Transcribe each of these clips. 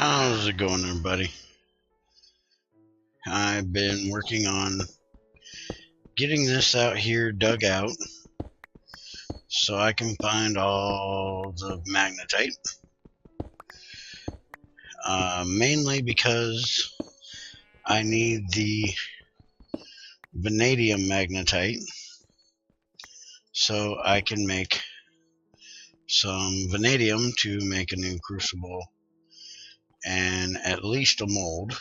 How's it going, everybody? I've been working on getting this out here dug out so I can find all the magnetite. Mainly because I need the vanadium magnetite so I can make some vanadium to make a new crucible and at least a mold.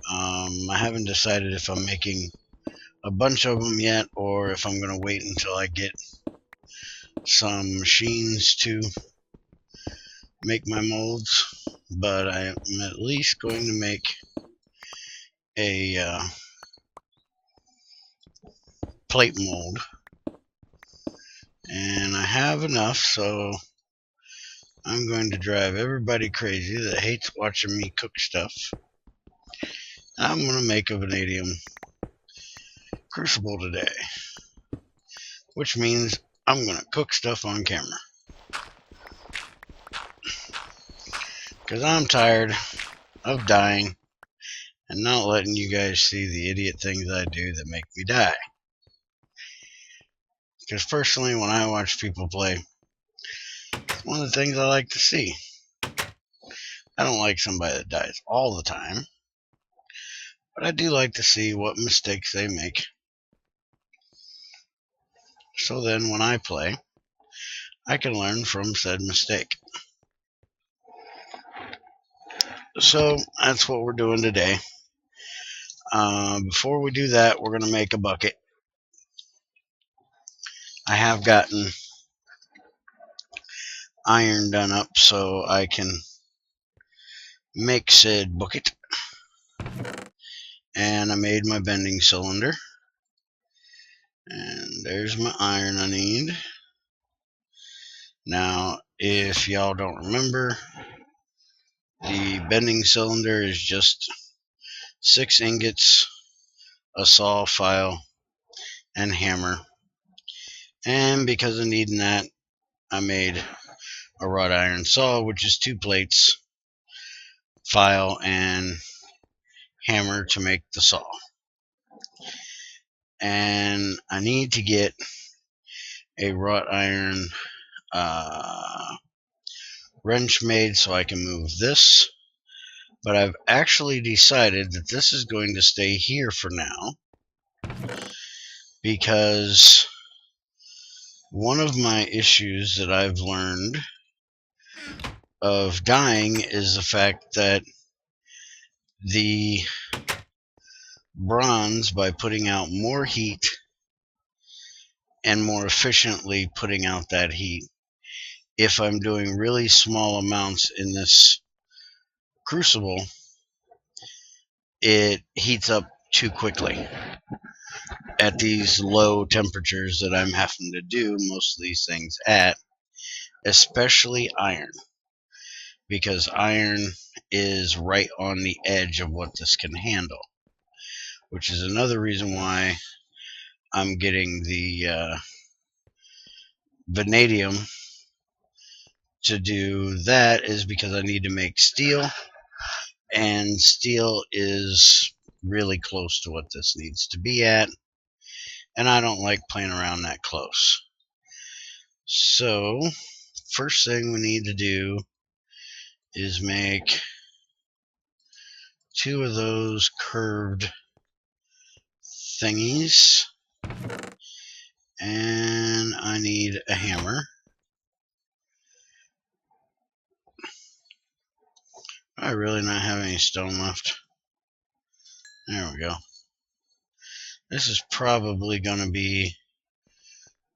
I haven't decided if I'm making a bunch of them yet or if I'm going to wait until I get some machines to make my molds, but I'm at least going to make a plate mold, and I have enough, so I'm going to drive everybody crazy that hates watching me cook stuff. I'm going to make a vanadium crucible today, which means I'm going to cook stuff on camera, because I'm tired of dying and not letting you guys see the idiot things I do that make me die. Because personally, when I watch people play, it's one of the things I like to see. I don't like somebody that dies all the time, but I do like to see what mistakes they make. So then when I play, I can learn from said mistake. So that's what we're doing today. Before we do that, we're going to make a bucket. I have gotten iron done up so I can make said bucket. And I made my bending cylinder. And there's my iron I need. Now, if y'all don't remember, the bending cylinder is just 6 ingots, a saw file, and hammer. And because of needing that, I made a wrought iron saw, which is 2 plates, file, and hammer to make the saw. And I need to get a wrought iron wrench made so I can move this. But I've actually decided that this is going to stay here for now, because one of my issues that I've learned of dying is the fact that the bronze, by putting out more heat and more efficiently putting out that heat, if I'm doing really small amounts in this crucible, it heats up too quickly at these low temperatures that I'm having to do most of these things at, especially iron, because iron is right on the edge of what this can handle, which is another reason why I'm getting the vanadium to do that, is because I need to make steel, and steel is really close to what this needs to be at, and I don't like playing around that close. So first thing we need to do is make 2 of those curved thingies, and I need a hammer. I really not have any stone left. There we go. This is probably going to be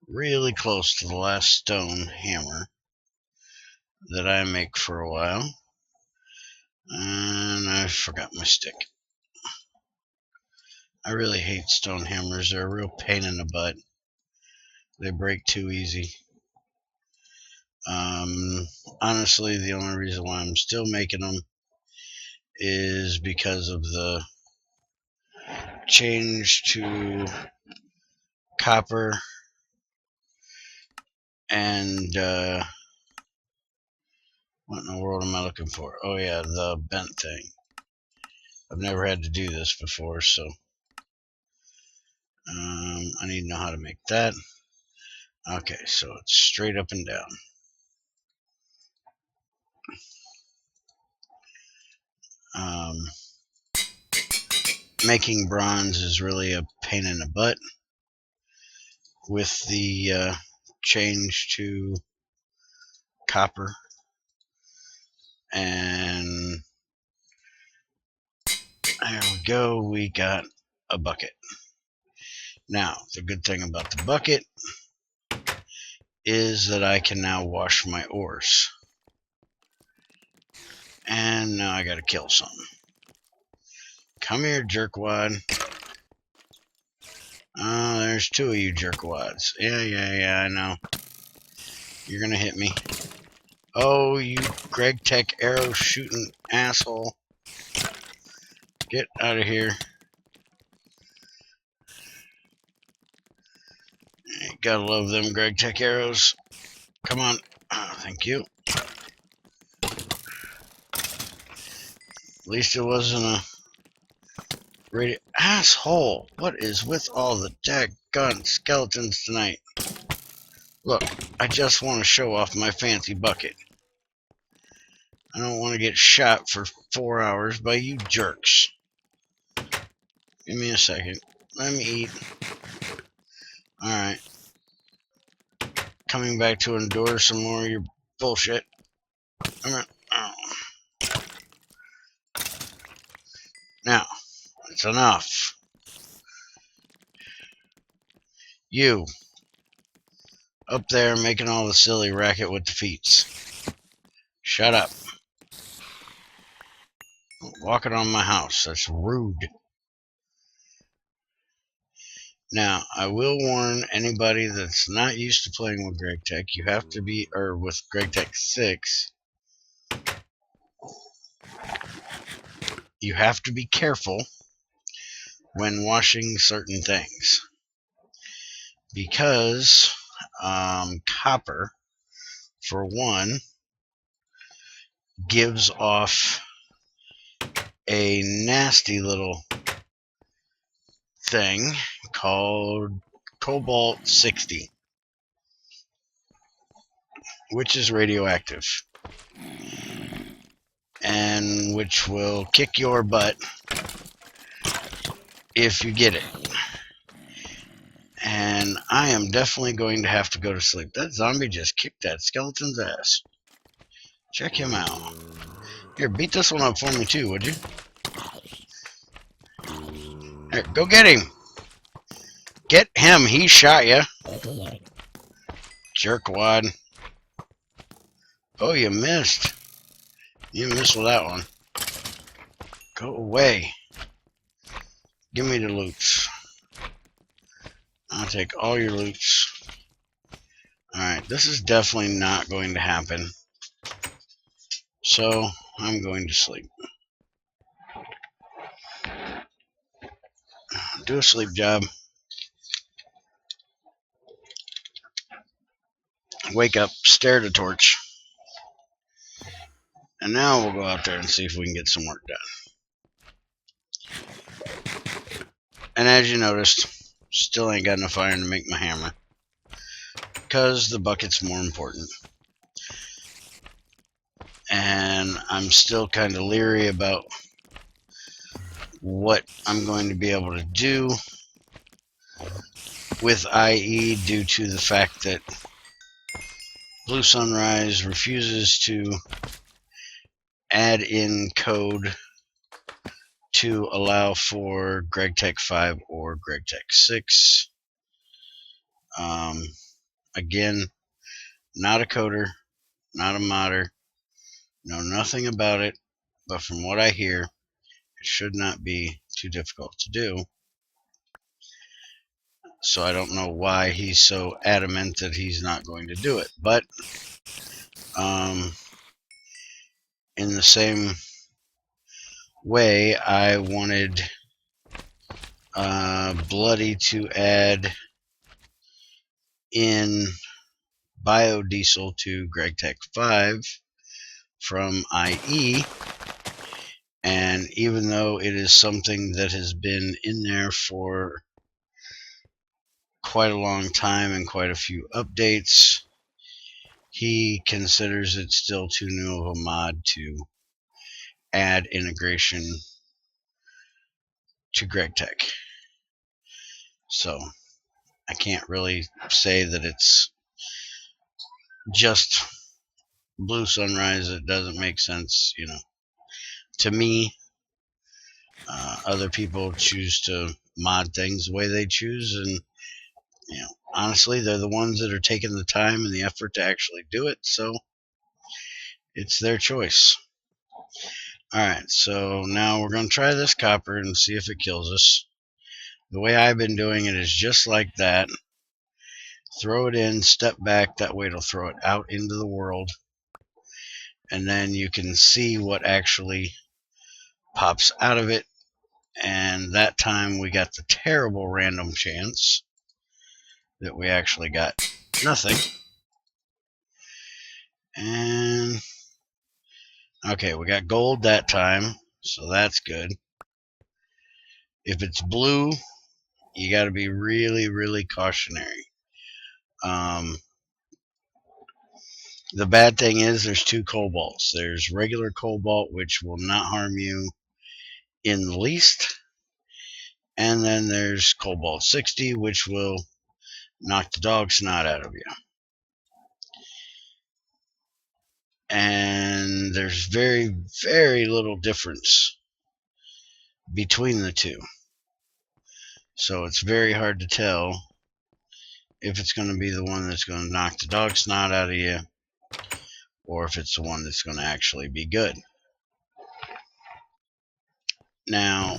really close to the last stone hammer that I make for a while. And I forgot my stick. I really hate stone hammers. They're a real pain in the butt. They break too easy. Honestly, the only reason why I'm still making them is because of the change to copper and What in the world am I looking for? Oh yeah, the bent thing. I've never had to do this before, so I need to know how to make that. Okay, so it's straight up and down. Making bronze is really a pain in the butt with the change to copper. And there we go, we got a bucket. Now, the good thing about the bucket is that I can now wash my ores. And now I gotta kill something. Come here, jerkwad. Oh, there's two of you jerkwads. Yeah, I know. You're gonna hit me. Oh, you Gregtech arrow shooting asshole. Get out of here. You gotta love them Gregtech arrows. Come on. Oh, thank you. At least it wasn't a radio. Asshole! What is with all the daggone skeletons tonight? Look, I just want to show off my fancy bucket. I don't want to get shot for 4 hours by you jerks. Give me a second. Let me eat. Alright. Coming back to endure some more of your bullshit. Now, it's enough. You, up there making all the silly racket with the feet. Shut up. Walking on my house. That's rude. Now, I will warn anybody that's not used to playing with Gregtech, you have to be, or with Gregtech 6, you have to be careful when washing certain things. Because copper, for one, gives off a nasty little thing called cobalt 60, which is radioactive and which will kick your butt if you get it. And I am definitely going to have to go to sleep. That zombie just kicked that skeleton's ass. Check him out. Here, beat this one up for me too, would you? Here, go get him. Get him. He shot you. Jerkwad. Oh, you missed. You missed with that one. Go away. Give me the loots. I'll take all your loots. Alright, this is definitely not going to happen. So, I'm going to sleep. Do a sleep job. Wake up, stare at a torch. And now we'll go out there and see if we can get some work done. And as you noticed, still ain't got enough iron to make my hammer. Because the bucket's more important. And I'm still kind of leery about what I'm going to be able to do with IE due to the fact that Blue Sunrise refuses to add in code to allow for Gregtech 5 or Gregtech 6. Again, not a coder, not a modder, know nothing about it, but from what I hear, it should not be too difficult to do. So I don't know why he's so adamant that he's not going to do it. But in the same way, I wanted Bloody to add in biodiesel to Gregtech 5 from IE, and even though it is something that has been in there for quite a long time and quite a few updates, he considers it still too new of a mod to add integration to Gregtech. So I can't really say that it's just Blue Sunrise. It doesn't make sense, to me. Other people choose to mod things the way they choose, and honestly, they're the ones that are taking the time and the effort to actually do it, so it's their choice. Alright, so now we're going to try this copper and see if it kills us. The way I've been doing it is just like that. Throw it in, step back, that way it'll throw it out into the world, and then you can see what actually pops out of it. And that time we got the terrible random chance that we actually got nothing. And okay, we got gold that time, so that's good. If it's blue, you got to be really, really cautionary. The bad thing is there's two cobalts. There's regular cobalt, which will not harm you in the least, and then there's cobalt 60, which will knock the dog snot out of you. And there's very, very little difference between the two. So it's very hard to tell if it's going to be the one that's going to knock the dog snot out of you, or if it's the one that's going to actually be good. Now,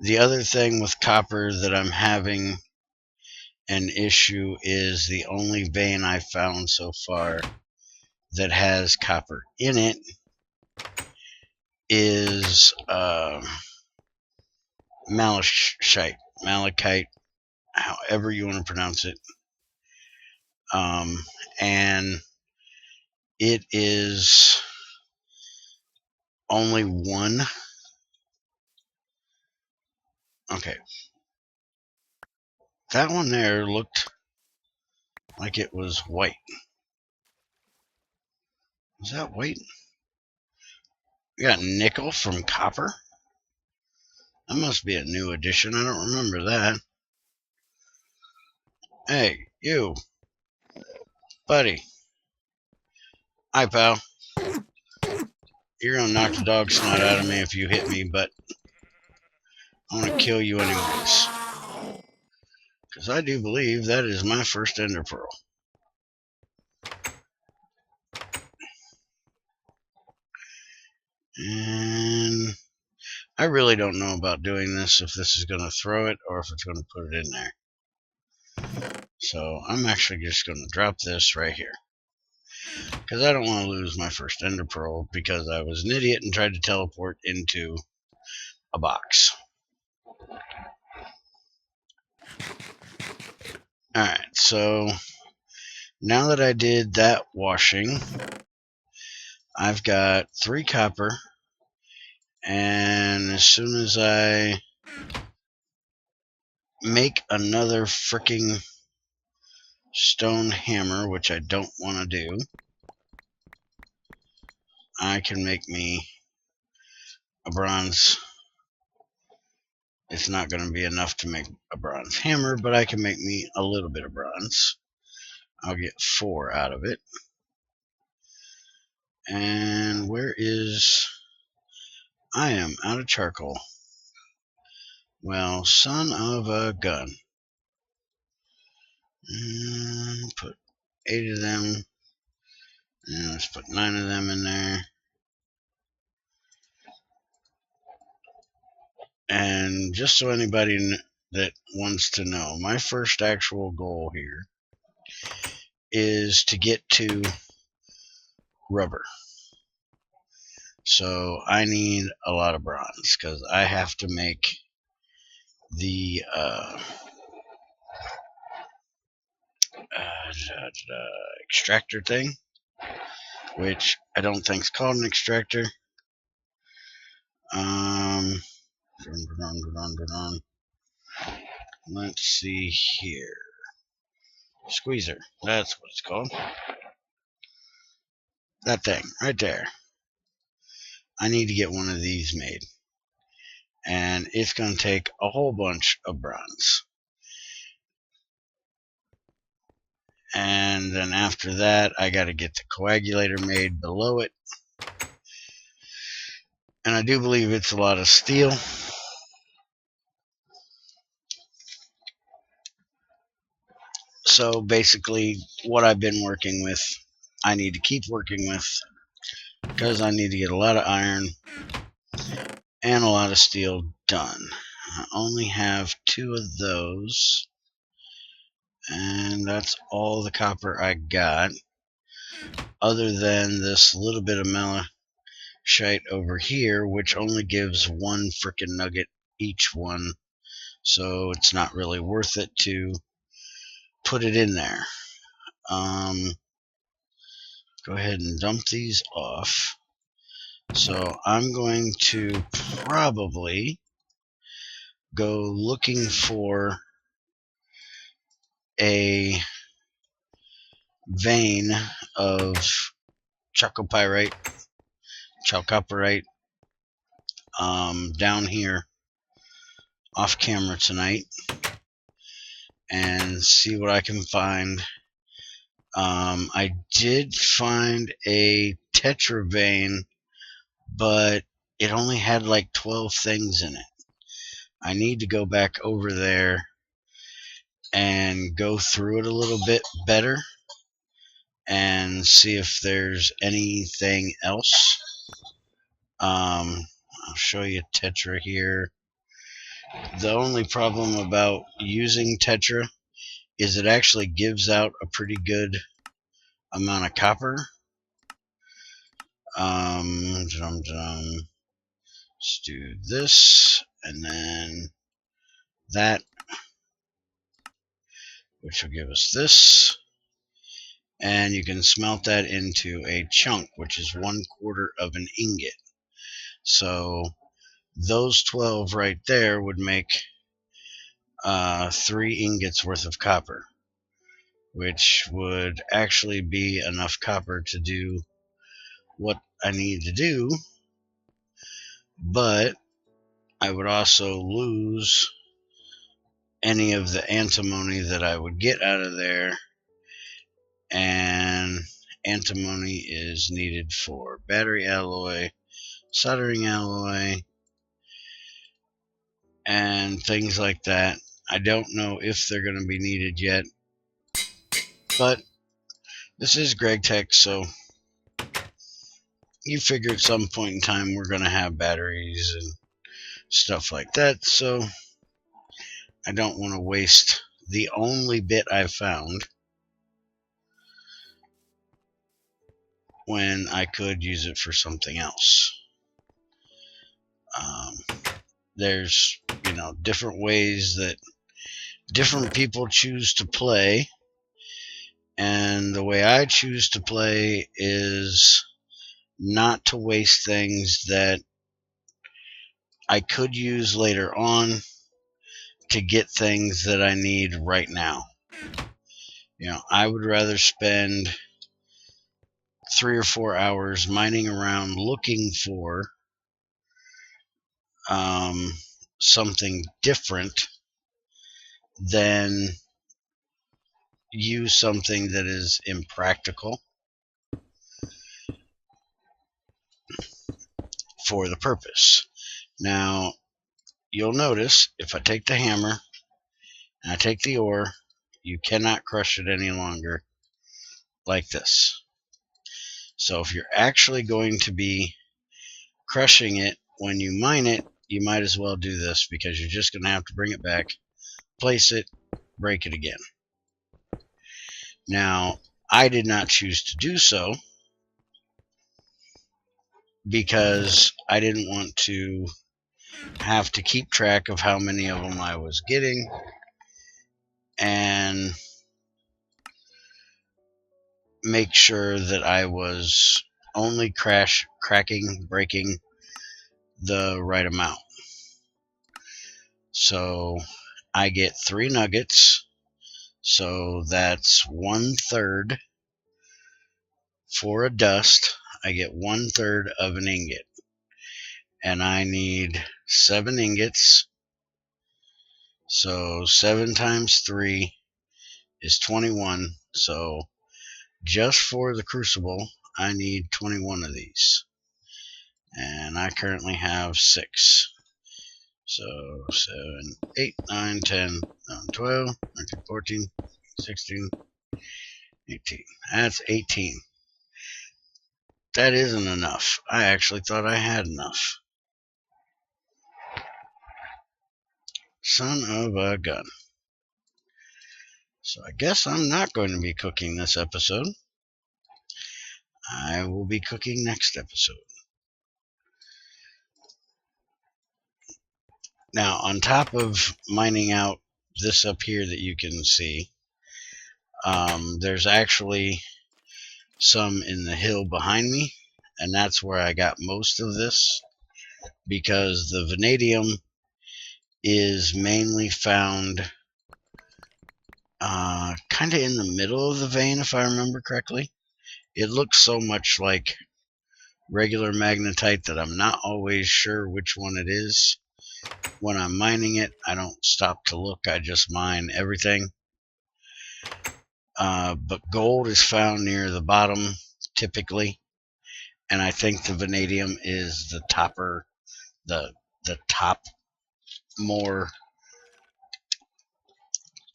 the other thing with copper that I'm having an issue is the only vein I found so far that has copper in it is malachite, however you want to pronounce it. And it is only one. Okay. That one there looked like it was white. Is that white? We got nickel from copper? That must be a new addition. I don't remember that. Hey, you. Buddy. Hi, pal. You're gonna knock the dog snot out of me if you hit me, but I'm gonna kill you anyways. Because I do believe that is my first ender pearl. And I really don't know about doing this, if this is going to throw it or if it's going to put it in there. So I'm actually just going to drop this right here, because I don't want to lose my first ender pearl because I was an idiot and tried to teleport into a box. Alright, so now that I did that washing, I've got 3 copper, and as soon as I make another freaking stone hammer, which I don't want to do, I can make me a bronze. It's not going to be enough to make a bronze hammer, but I can make me a little bit of bronze. I'll get 4 out of it. And where is... I am out of charcoal. Well, son of a gun. Put 8 of them. And let's put 9 of them in there. And just so anybody that wants to know, my first actual goal here is to get to rubber. So I need a lot of bronze, because I have to make the extractor thing. which I don't think is called an extractor. Let's see here. Squeezer. That's what it's called. That thing right there. I need to get one of these made. And it's going to take a whole bunch of bronze. And then after that, I got to get the coagulator made below it. And I do believe it's a lot of steel. So basically, what I've been working with, I need to keep working with, because I need to get a lot of iron and a lot of steel done. I only have 2 of those, and that's all the copper I got, other than this little bit of malachite over here, which only gives 1 frickin' nugget each one, so it's not really worth it to put it in there. Go ahead and dump these off. So I'm going to probably go looking for a vein of chalcopyrite down here off camera tonight and see what I can find. I did find a tetra vein, but it only had like 12 things in it. I need to go back over there and go through it a little bit better and see if there's anything else. I'll show you tetra here. The only problem about using tetra is it actually gives out a pretty good amount of copper. Let's do this and then that, which will give us this, and you can smelt that into a chunk, which is 1/4 of an ingot. So those 12 right there would make 3 ingots worth of copper, which would actually be enough copper to do what I need to do, but I would also lose any of the antimony that I would get out of there, and antimony is needed for battery alloy, soldering alloy, and things like that. I don't know if they're going to be needed yet, but this is Gregtech, so you figure at some point in time we're going to have batteries and stuff like that, so I don't want to waste the only bit I've found when I could use it for something else. There's, different ways that different people choose to play, and the way I choose to play is not to waste things that I could use later on to get things that I need right now. I would rather spend 3 or 4 hours mining around looking for something different than use something that is impractical for the purpose. Now, you'll notice if I take the hammer and I take the ore, you cannot crush it any longer like this. So if you're actually going to be crushing it when you mine it, you might as well do this, because you're just going to have to bring it back, place it, break it again. Now, I did not choose to do so because I didn't want to have to keep track of how many of them I was getting, and make sure that I was only breaking the right amount. So I get 3 nuggets, so that's 1/3 for a dust. I get 1/3 of an ingot, and I need 7 ingots. So 7 times 3 is 21. So just for the crucible, I need 21 of these, and I currently have 6. So 7, 8, 9, 10, 11, 12, 13, 14, 16, 18. That's 18. That isn't enough. I actually thought I had enough. Son of a gun. So I guess I'm not going to be cooking this episode. I will be cooking next episode. Now, on top of mining out this up here that you can see, there's actually some in the hill behind me, and that's where I got most of this, because the vanadium is mainly found kind of in the middle of the vein, if I remember correctly. It looks so much like regular magnetite that I'm not always sure which one it is. When I'm mining it, I don't stop to look, I just mine everything. But gold is found near the bottom typically, and I think the vanadium is the top more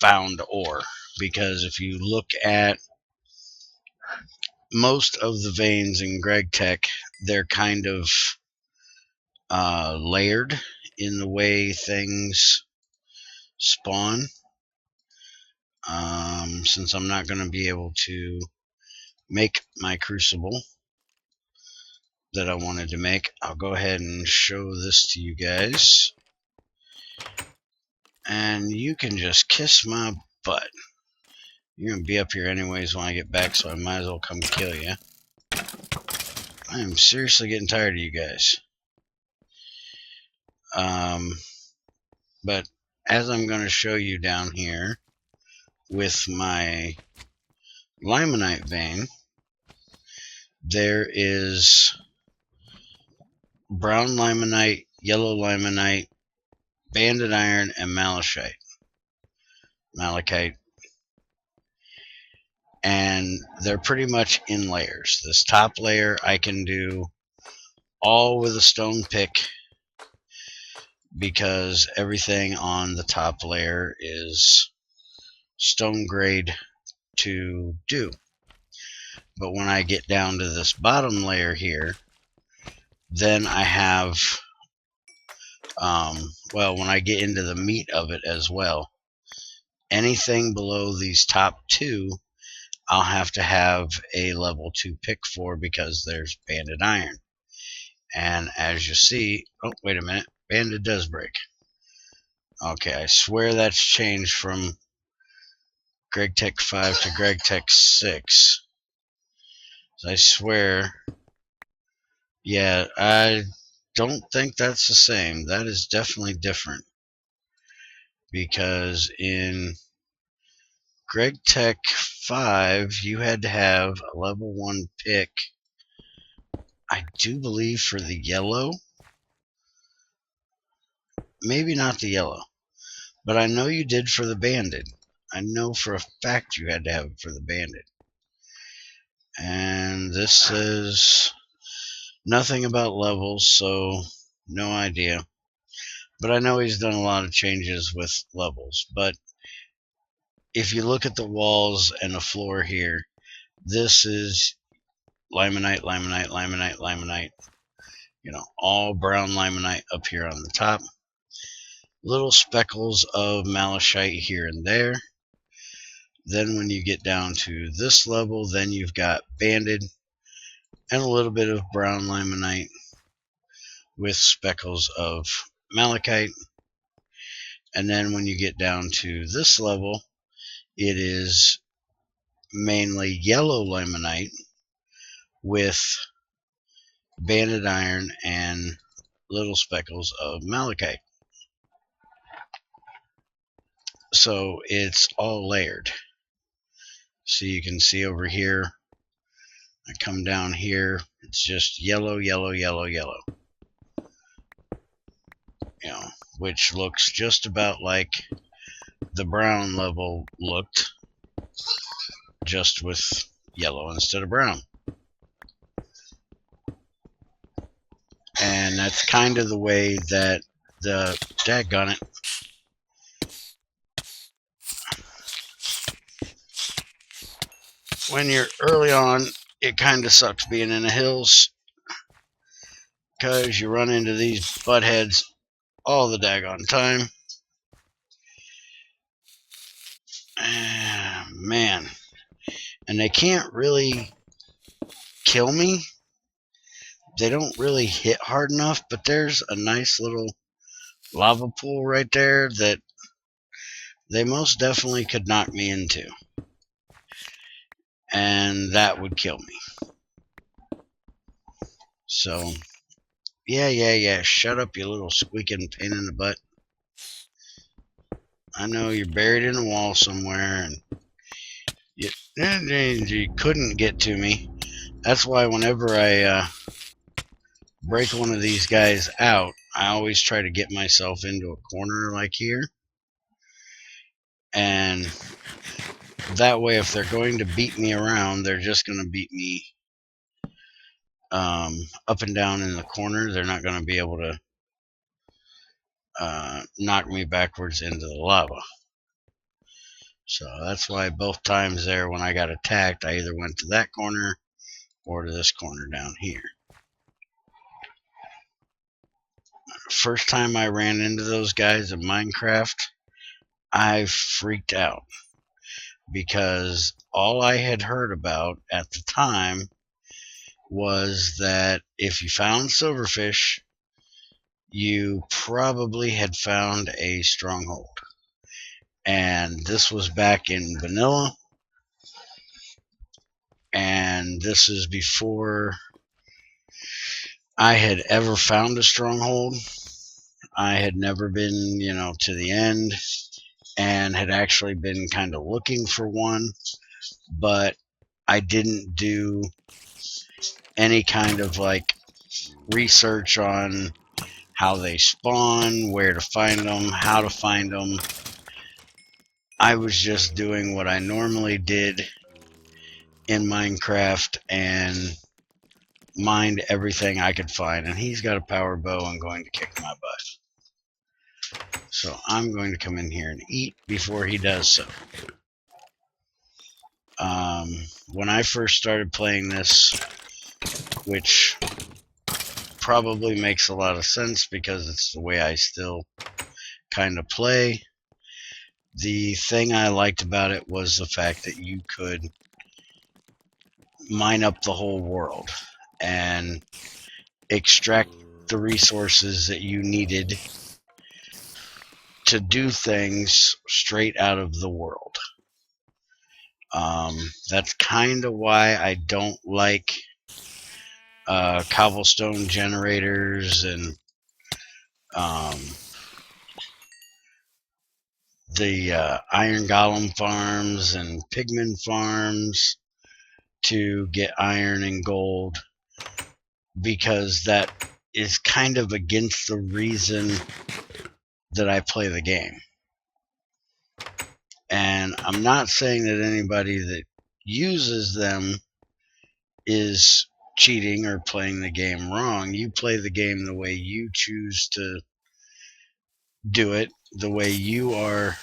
found ore, because if you look at most of the veins in Gregtech, they're kind of layered in the way things spawn. Since I'm not going to be able to make my crucible that I wanted to make, I'll go ahead and show this to you guys, and you can just kiss my butt. You're going to be up here anyways when I get back, so I might as well come kill you. I am seriously getting tired of you guys. But as I'm going to show you down here with my limonite vein, there is brown limonite, yellow limonite, banded iron, and malachite. And they're pretty much in layers. This top layer I can do all with a stone pick, because everything on the top layer is stone grade to do. But when I get down to this bottom layer here, then I have when I get into the meat of it as well, anything below these top 2 I'll have to have a level 2 pick for, because there's banded iron. And as you see, oh wait a minute, banded does break. Okay, I swear that's changed from Gregtech 5 to Gregtech 6. I swear. Yeah, I don't think that's the same. That is definitely different, because in Gregtech 5 you had to have a level 1 pick, I do believe, for the yellow. Maybe not the yellow, but I know you did for the banded. I know for a fact you had to have it for the banded. And this says nothing about levels, so no idea. But I know he's done a lot of changes with levels. But if you look at the walls and the floor here, this is limonite, limonite, limonite, limonite. You know, all brown limonite up here on the top. Little speckles of malachite here and there. Then when you get down to this level, then you've got banded and a little bit of brown limonite with speckles of malachite. And then when you get down to this level, it is mainly yellow limonite with banded iron and little speckles of malachite. So it's all layered. So you can see over here, I come down here, it's just yellow, yellow, yellow, yellow. You know, which looks just about like the brown level looked, just with yellow instead of brown. And that's kind of the way that the daggone it. When you're early on, it kind of sucks being in the hills because you run into these butt heads all the daggone time. Man. And they can't really kill me. They don't really hit hard enough, but there's a nice little lava pool right there that they most definitely could knock me into. And that would kill me. So, yeah. Shut up, you little squeaking pain in the butt. I know you're buried in a wall somewhere, and you couldn't get to me. That's why whenever I break one of these guys out, I always try to get myself into a corner like here. And that way, if they're going to beat me around, they're just going to beat me up and down in the corner. They're not going to be able to knock me backwards into the lava. So that's why both times there when I got attacked, I either went to that corner or to this corner down here. First time I ran into those guys in Minecraft, I freaked out because all I had heard about at the time was that if you found silverfish, you probably had found a stronghold. And this was back in vanilla, and this is before I had ever found a stronghold. I had never been, to the end, and had actually been kind of looking for one, but I didn't do any kind of like research on how they spawn, where to find them, how to find them. I was just doing what I normally did in Minecraft and mined everything I could find. And he's got a power bow and going to kick my butt. So I'm going to come in here and eat before he does so. When I first started playing this, which probably makes a lot of sense because it's the way I still kind of play, the thing I liked about it was the fact that you could mine up the whole world and extract the resources that you needed to do things straight out of the world. That's kind of why I don't like cobblestone generators and the iron golem farms and pigman farms to get iron and gold, because that is kind of against the reason that I play the game. And I'm not saying that anybody that uses them is cheating or playing the game wrong. You play the game the way you choose to do it, the way you are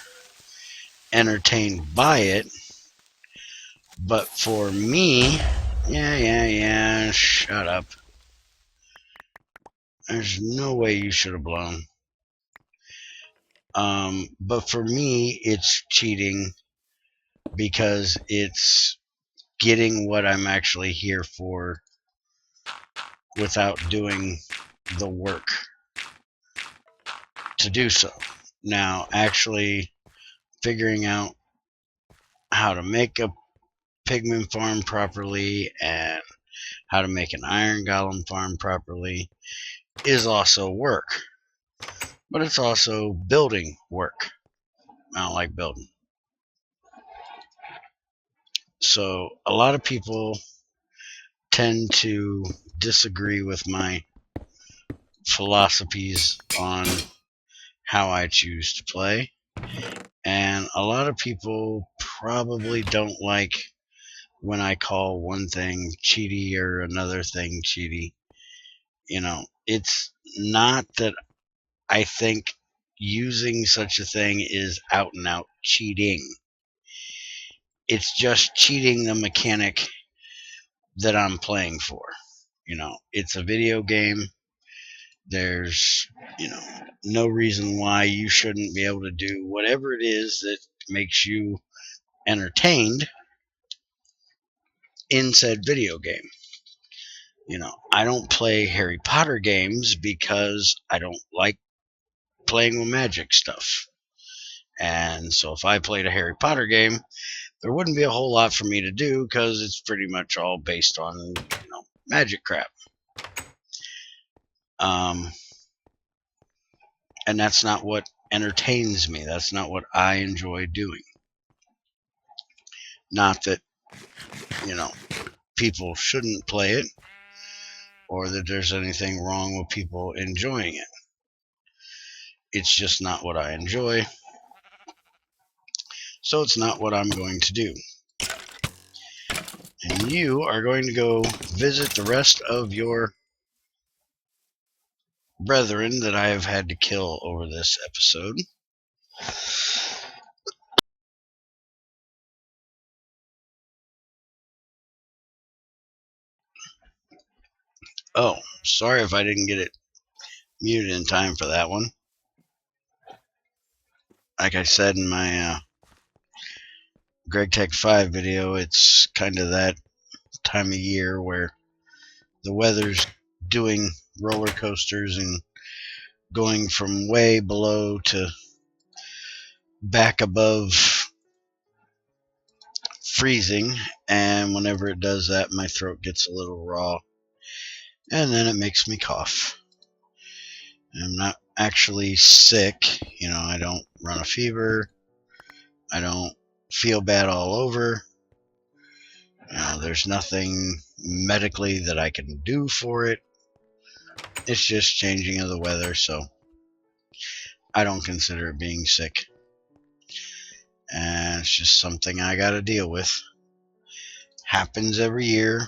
entertained by it. But for me, yeah, shut up. There's no way you should have blown. But for me, it's cheating because it's getting what I'm actually here for without doing the work to do so. Now, actually figuring out how to make a pigment farm properly and how to make an iron golem farm properly is also work. But it's also building work. I don't like building. So a lot of people tend to disagree with my philosophies on how I choose to play. And a lot of people probably don't like when I call one thing cheaty or another thing cheaty. You know, it's not that I think using such a thing is out and out cheating. It's just cheating the mechanic that I'm playing for. You know, it's a video game. There's, no reason why you shouldn't be able to do whatever it is that makes you entertained in said video game. I don't play Harry Potter games because I don't like playing with magic stuff. And so if I played a Harry Potter game, there wouldn't be a whole lot for me to do because it's pretty much all based on, magic crap. And that's not what entertains me. That's not what I enjoy doing. Not that, people shouldn't play it or that there's anything wrong with people enjoying it. It's just not what I enjoy. So it's not what I'm going to do. And you are going to go visit the rest of your brethren that I have had to kill over this episode. Oh, sorry if I didn't get it muted in time for that one. Like I said in my Gregtech 5 video, it's kind of that time of year where the weather's doing roller coasters and going from way below to back above freezing, and whenever it does that, my throat gets a little raw, and then it makes me cough. I'm not actually sick, I don't run a fever, I don't feel bad all over. There's nothing medically that I can do for it. It's just changing of the weather, so I don't consider it being sick. And it's just something I gotta deal with. Happens every year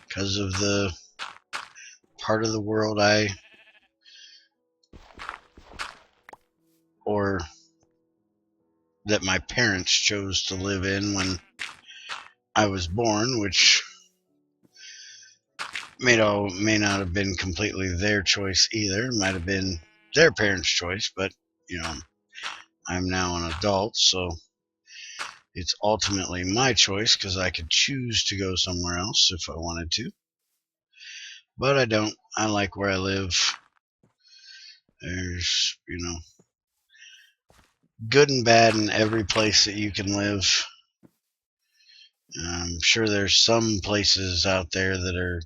because of the part of the world or that my parents chose to live in when I was born, which may not have been completely their choice either. It might have been their parents' choice, but I'm now an adult, so it's ultimately my choice because I could choose to go somewhere else if I wanted to. But I don't. I like where I live. There's, good and bad in every place that you can live. I'm sure there's some places out there that are,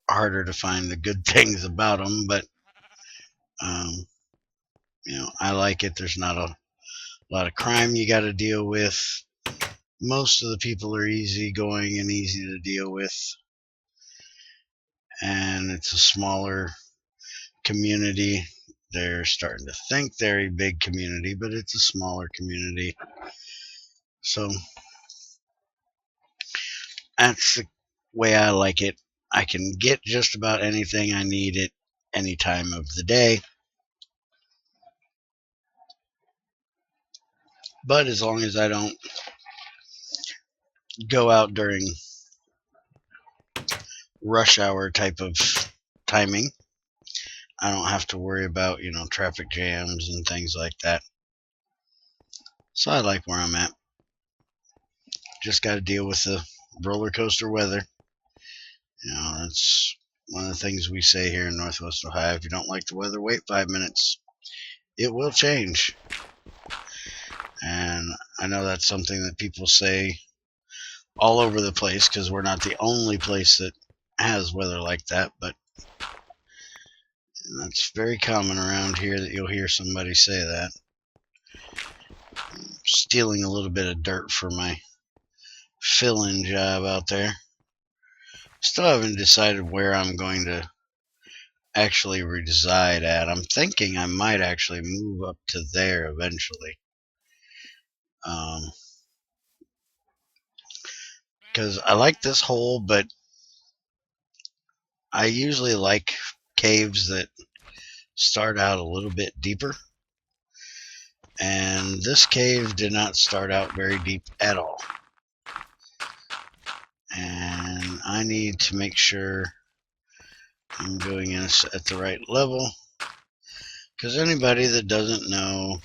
harder to find the good things about them, but, I like it. There's not a lot of crime you got to deal with. Most of the people are easygoing and easy to deal with. And it's a smaller community. They're starting to think they're a big community, but it's a smaller community. So that's the way I like it. I can get just about anything I need at any time of the day. But as long as I don't go out during rush hour type of timing, I don't have to worry about, traffic jams and things like that. So I like where I'm at. Just got to deal with the roller coaster weather. That's one of the things we say here in Northwest Ohio. If you don't like the weather, wait 5 minutes. It will change. And I know that's something that people say all over the place because we're not the only place that has weather like that, but that's very common around here that you'll hear somebody say that. I'm stealing a little bit of dirt for my fill-in job out there. Still haven't decided where I'm going to actually reside at. I'm thinking I might actually move up to there eventually. Because I like this hole, but I usually like caves that start out a little bit deeper. And this cave did not start out very deep at all. And I need to make sure I'm going in at the right level. Because anybody that doesn't know,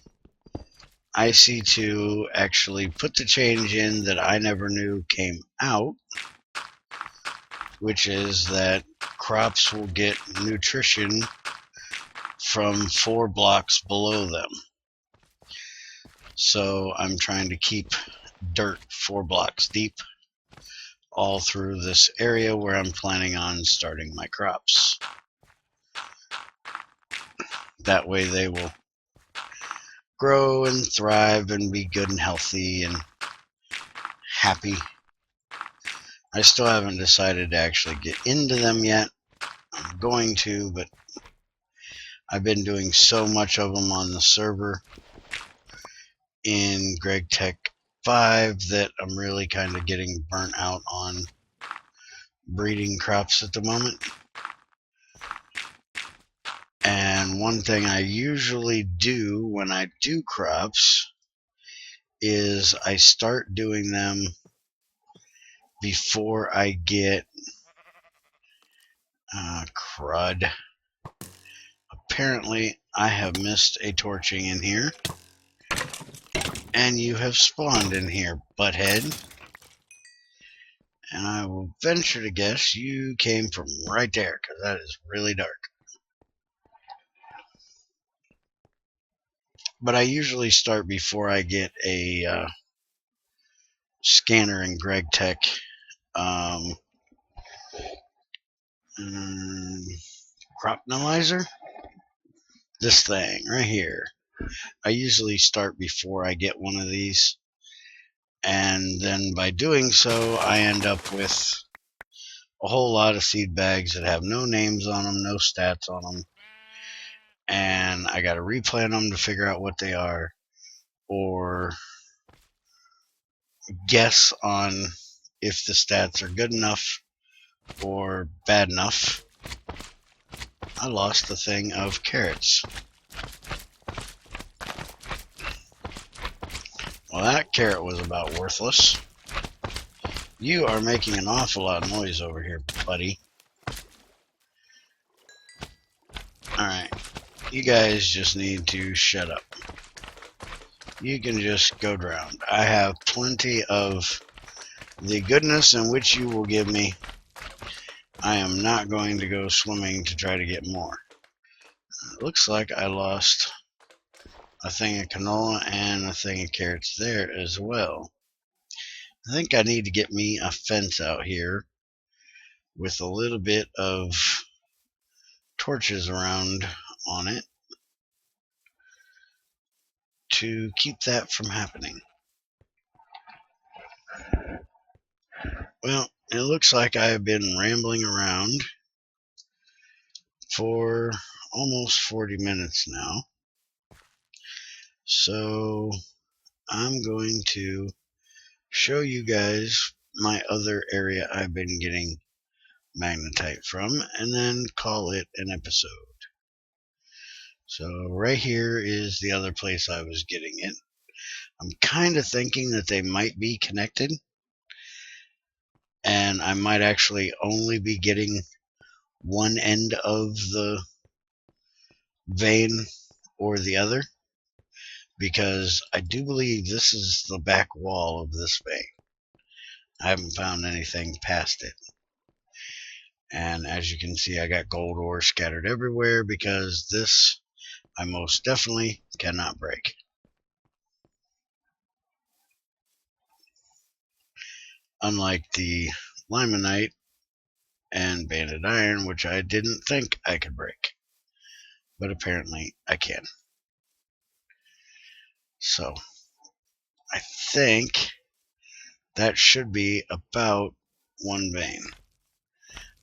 IC2 actually put the change in that I never knew came out, which is that crops will get nutrition from 4 blocks below them. So I'm trying to keep dirt 4 blocks deep all through this area where I'm planning on starting my crops. That way they will grow and thrive and be good and healthy and happy. I still haven't decided to actually get into them yet. I'm going to, but I've been doing so much of them on the server in Gregtech 5 that I'm really kind of getting burnt out on breeding crops at the moment. And one thing I usually do when I do crops is I start doing them before I get crud. Apparently I have missed a torching in here, and you have spawned in here, butthead. And I will venture to guess you came from right there, because that is really dark. But I usually start before I get a scanner in Gregtech. Crop analyzer? This thing right here. I usually start before I get one of these. And then by doing so, I end up with a whole lot of seed bags that have no names on them, no stats on them. And I got to replant them to figure out what they are, or guess on if the stats are good enough or bad enough. I lost a thing of carrots. Well, that carrot was about worthless. You are making an awful lot of noise over here, buddy. Alright, you guys just need to shut up. You can just go drown. I have plenty of the goodness in which you will give me. I am not going to go swimming to try to get more. It looks like I lost a thing of canola and a thing of carrots there as well. I think I need to get me a fence out here with a little bit of torches around on it to keep that from happening. Well, it looks like I've been rambling around for almost 40 minutes now. So I'm going to show you guys my other area I've been getting magnetite from, and then call it an episode. So right here is the other place I was getting it. I'm kind of thinking that they might be connected, and I might actually only be getting one end of the vein or the other, because I do believe this is the back wall of this vein. I haven't found anything past it. And as you can see, I got gold ore scattered everywhere because this I most definitely cannot break. unlike the limonite and banded iron, which I didn't think I could break, but apparently I can. So I think that should be about one vein.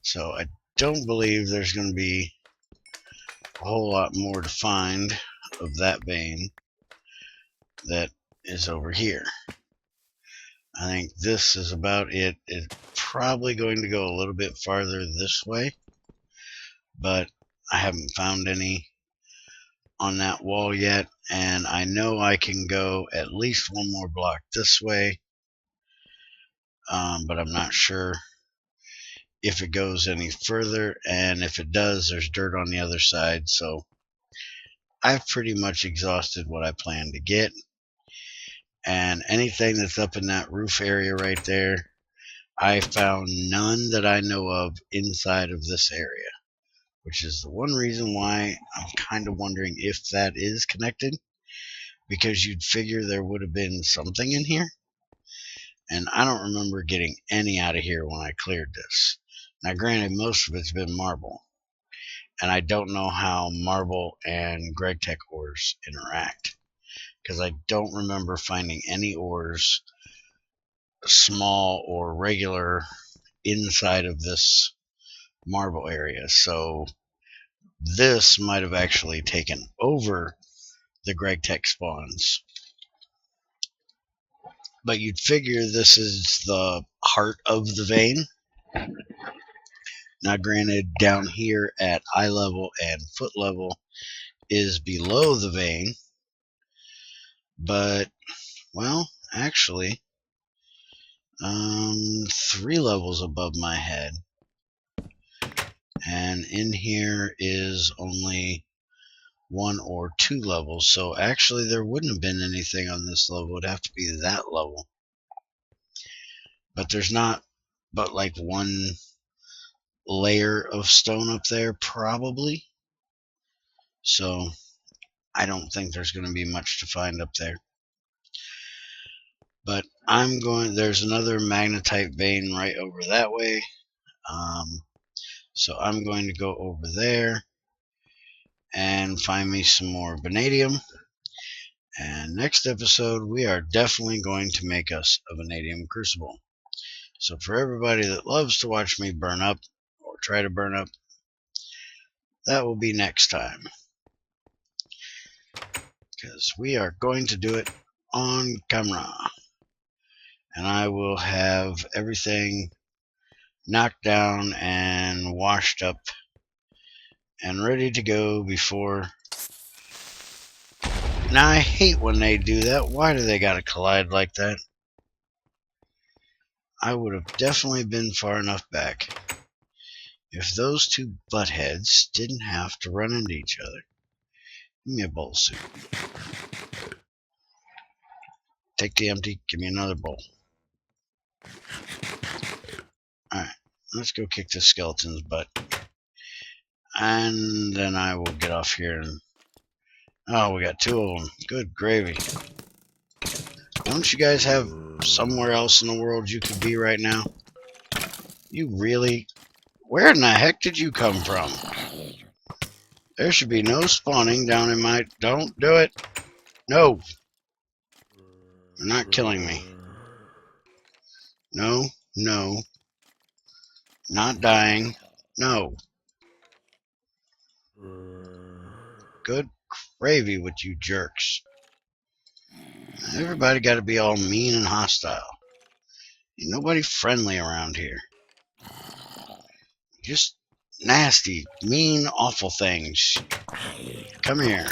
So I don't believe there's going to be a whole lot more to find of that vein that is over here. I think this is about it. It's probably going to go a little bit farther this way, but I haven't found any on that wall yet, and I know I can go at least one more block this way, but I'm not sure if it goes any further, and if it does, there's dirt on the other side. So I've pretty much exhausted what I plan to get, and anything that's up in that roof area right there, I found none that I know of inside of this area, which is the one reason why I'm kind of wondering if that is connected, because you'd figure there would have been something in here, and I don't remember getting any out of here when I cleared this. Now granted, most of it's been marble, and I don't know how marble and Gregtech ores interact, because I don't remember finding any ores, small or regular, inside of this marble area. So this might have actually taken over the Gregtech spawns. But you'd figure this is the heart of the vein. Now granted, down here at eye level and foot level is below the vein, but, well, actually, 3 levels above my head, and in here is only 1 or 2 levels, so actually there wouldn't have been anything on this level. It would have to be that level, but there's not but like 1 layer of stone up there probably, so I don't think there's going to be much to find up there. But there's another magnetite vein right over that way, so I'm going to go over there and find me some more vanadium, and next episode we are definitely going to make us a vanadium crucible. So for everybody that loves to watch me burn up, or try to burn up, that will be next time, because we are going to do it on camera, and I will have everything knocked down and washed up and ready to go before. Now I hate when they do that. Why do they gotta collide like that? I would have definitely been far enough back if those two buttheads didn't have to run into each other. Give me a bowl soup. Take the empty, give me another bowl. Alright, let's go kick this skeleton's butt. And then I will get off here and... Oh, we got 2 of them. Good gravy. Don't you guys have somewhere else in the world you could be right now? You really... Where in the heck did you come from? There should be no spawning down in my... Don't do it. No. You're not killing me. No, no. Not dying. No. Good gravy with you jerks. Everybody got to be all mean and hostile. Ain't nobody friendly around here. Just nasty, mean, awful things. Come here.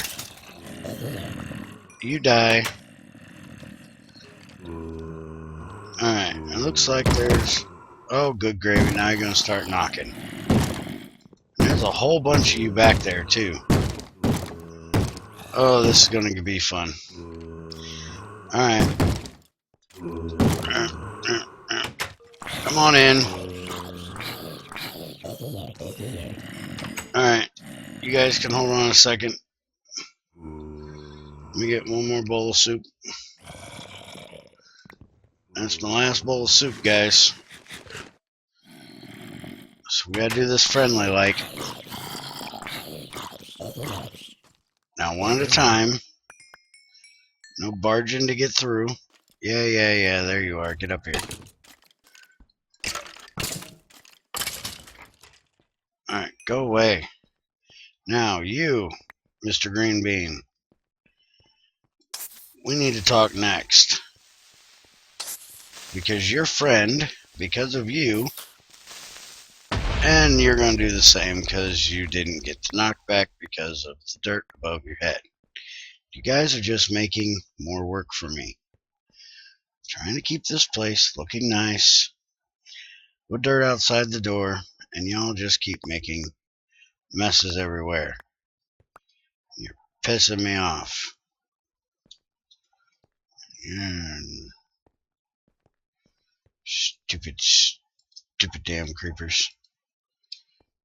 You die. Alright, it looks like there's... Oh, good gravy, now you're going to start knocking. There's a whole bunch of you back there, too. Oh, this is going to be fun. Alright. Come on in. Alright, you guys can hold on a second. Let me get one more bowl of soup. That's my last bowl of soup, guys. So we gotta do this friendly like. Now one at a time. No barging to get through. Yeah, there you are. Get up here. Alright, go away. Now, you, Mr. Green Bean. We need to talk next. Because your friend, because of you, and you're going to do the same because you didn't get the knockback because of the dirt above your head. You guys are just making more work for me. Trying to keep this place looking nice with dirt outside the door, and y'all just keep making messes everywhere. You're pissing me off. And stupid damn creepers.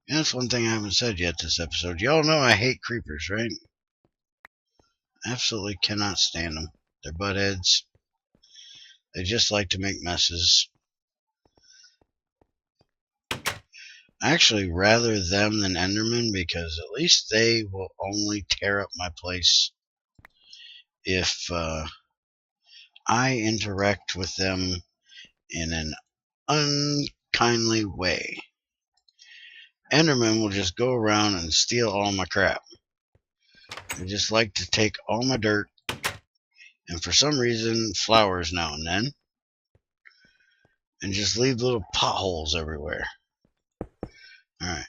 And that's one thing I haven't said yet this episode. Y'all know I hate creepers, right? Absolutely cannot stand them. They're buttheads. They just like to make messes. I actually rather them than Endermen because at least they will only tear up my place if I interact with them in an unkindly way. Endermen will just go around and steal all my crap. They just like to take all my dirt and for some reason flowers now and then and just leave little potholes everywhere. Alright,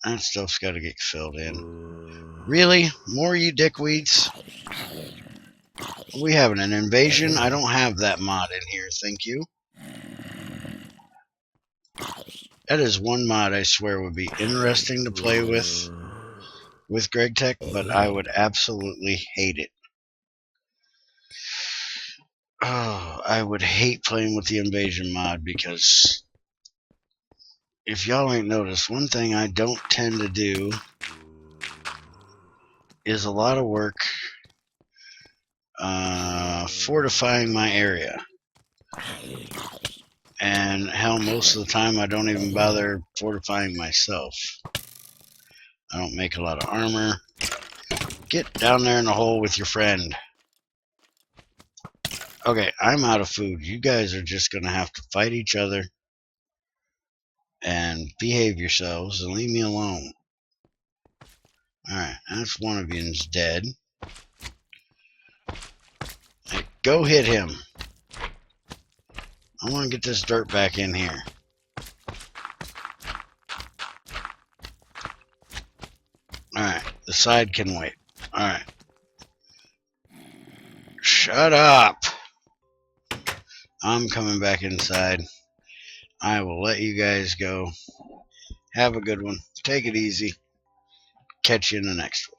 that stuff's got to get filled in. Really? More you dickweeds? Are we having an invasion? I don't have that mod in here, thank you. That is one mod I swear would be interesting to play with Gregtech, but I would absolutely hate it. Oh, I would hate playing with the invasion mod because if y'all ain't noticed, one thing I don't tend to do is a lot of work fortifying my area. And hell, most of the time I don't even bother fortifying myself. I don't make a lot of armor. Get down there in the hole with your friend. Okay, I'm out of food. You guys are just going to have to fight each other and behave yourselves and leave me alone. Alright, that's one of you's dead. Hey, go hit him. I want to get this dirt back in here. Alright, the side can wait. Alright. Shut up! I'm coming back inside. I will let you guys go. Have a good one. Take it easy. Catch you in the next one.